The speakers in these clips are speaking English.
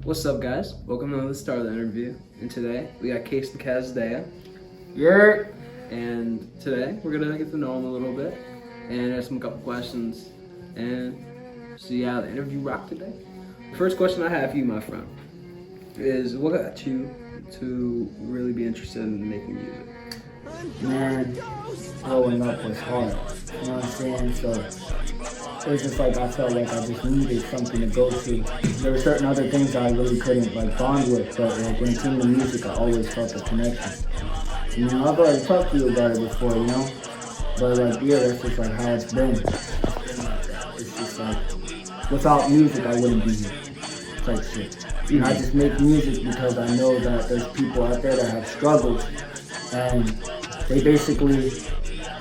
What's up, guys? Welcome to the Starlit interview. And today we got KsinKasdeya. Yeah. And today we're gonna get to know him a little bit and ask him a couple questions and see how the interview rocked today. The first question I have for you, my friend, is what got you to really be interested in making music? Man, growing up was hard. You know what I'm saying? So it was just like I felt like I just needed something to go to. There were certain other things I really couldn't like bond with, but like when it came to music, I always felt a connection. You know, I've already talked to you about it before, you know? But like, yeah, that's just like how it's been. It's been like that. It's just like, without music, I wouldn't be here. Type shit. And I just make music because I know that there's people out there that have struggles, and they basically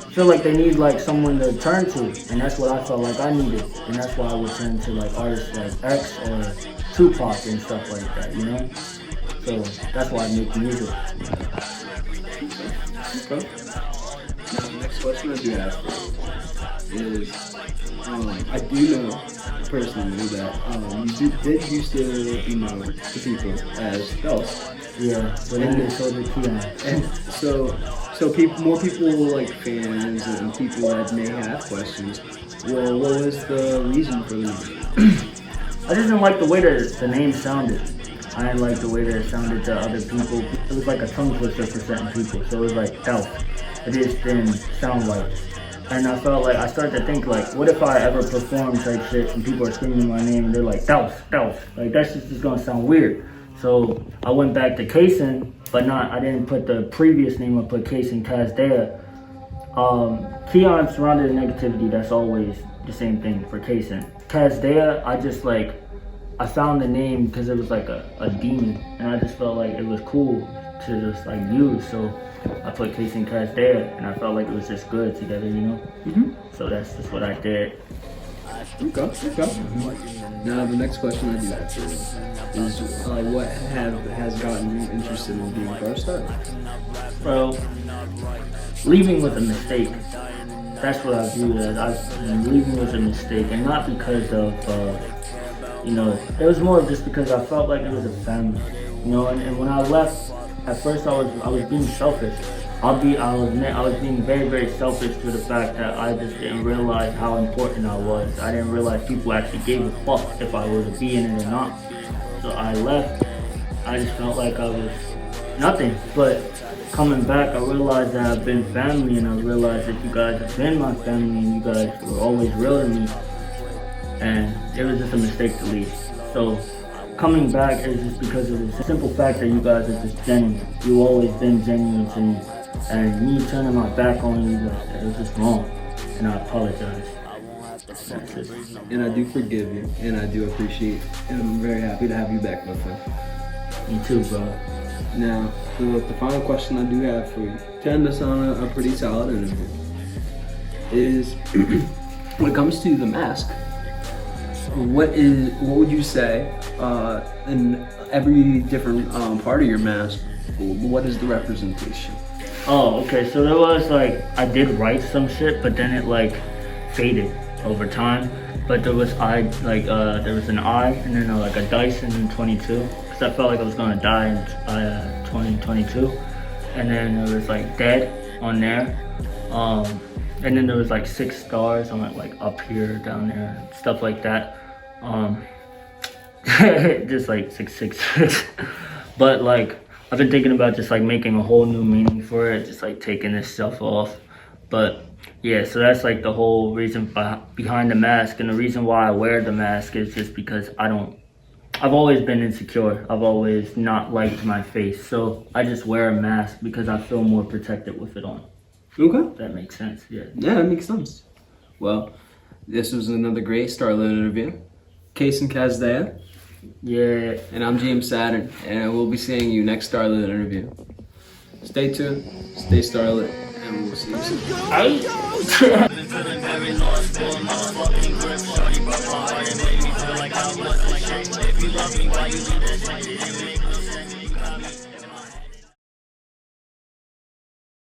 feel like they need like someone to turn to, and that's what I felt like I needed, and that's why I would turn to like artists like X or Tupac and stuff like that, you know? So that's why I make music. Okay. Now, the next question I do have for you is, I do know personally that you did used to be known to people as Ghost. Yeah, but then they sold the Keon. And more people like fans and people that may have questions. Well, what was the reason for the name? I just didn't like the way that the name sounded. I didn't like the way that it sounded to other people. It was like a tongue twister for certain people, so it was like Elf. It just didn't sound right. And I felt like, I started to think like, what if I ever perform type shit and people are screaming my name and they're like, Elf, Elf. Like that's just gonna sound weird. So I went back to Ksin, but I didn't put the previous name, I put KsinKasdeya. Keon surrounded in negativity, that's always the same thing for Ksin. Kasdeya, I found the name because it was like a demon, and I just felt like it was cool to just like use, so I put KsinKasdeya, and I felt like it was just good together, you know? Mm-hmm. So that's just what I did. Okay. Mm-hmm. Now the next question I do have for you is what has gotten you interested in being a star? Bro, leaving was a mistake. That's what I viewed as. Leaving was a mistake, and not because of, it was more just because I felt like it was a family, you know. And when I left, at first I was being selfish. I'll admit I was being very, very selfish to the fact that I just didn't realize how important I was. I didn't realize people actually gave a fuck if I were to be in it or not. So I left. I just felt like I was nothing. But coming back, I realized that I've been family, and I realized that you guys have been my family, and you guys were always real to me. And it was just a mistake to leave. So coming back is just because of the simple fact that you guys are just genuine. You've always been genuine to me. And me turning my back on you, it was just wrong. And I apologize. That's it. And I do forgive you, and I do appreciate, and I'm very happy to have you back, my friend. Me too, bro. Now, the final question I do have for you, to end us on a pretty solid interview, is when it comes to the mask, what would you say in every different part of your mask, what is the representation? Oh, okay, so there was I did write some shit, but then it faded over time. But there was there was an eye, and then a dice in 22, because I felt like I was gonna die in 2022. And then there was dead on there. And then there was 6 stars on it, up here, down there, stuff like that. Just 666. But I've been thinking about just making a whole new meaning for it, just taking this stuff off. But yeah, so that's the whole reason behind the mask. And the reason why I wear the mask is just because I've always been insecure. I've always not liked my face. So I just wear a mask because I feel more protected with it on. Okay. If that makes sense, yeah. Yeah, that makes sense. Well, this was another great Starlit interview. KsinKasdeya. Yeah. And I'm James Saturn, and we'll be seeing you next Starlit interview. Stay tuned, stay Starlit, and we'll see you soon.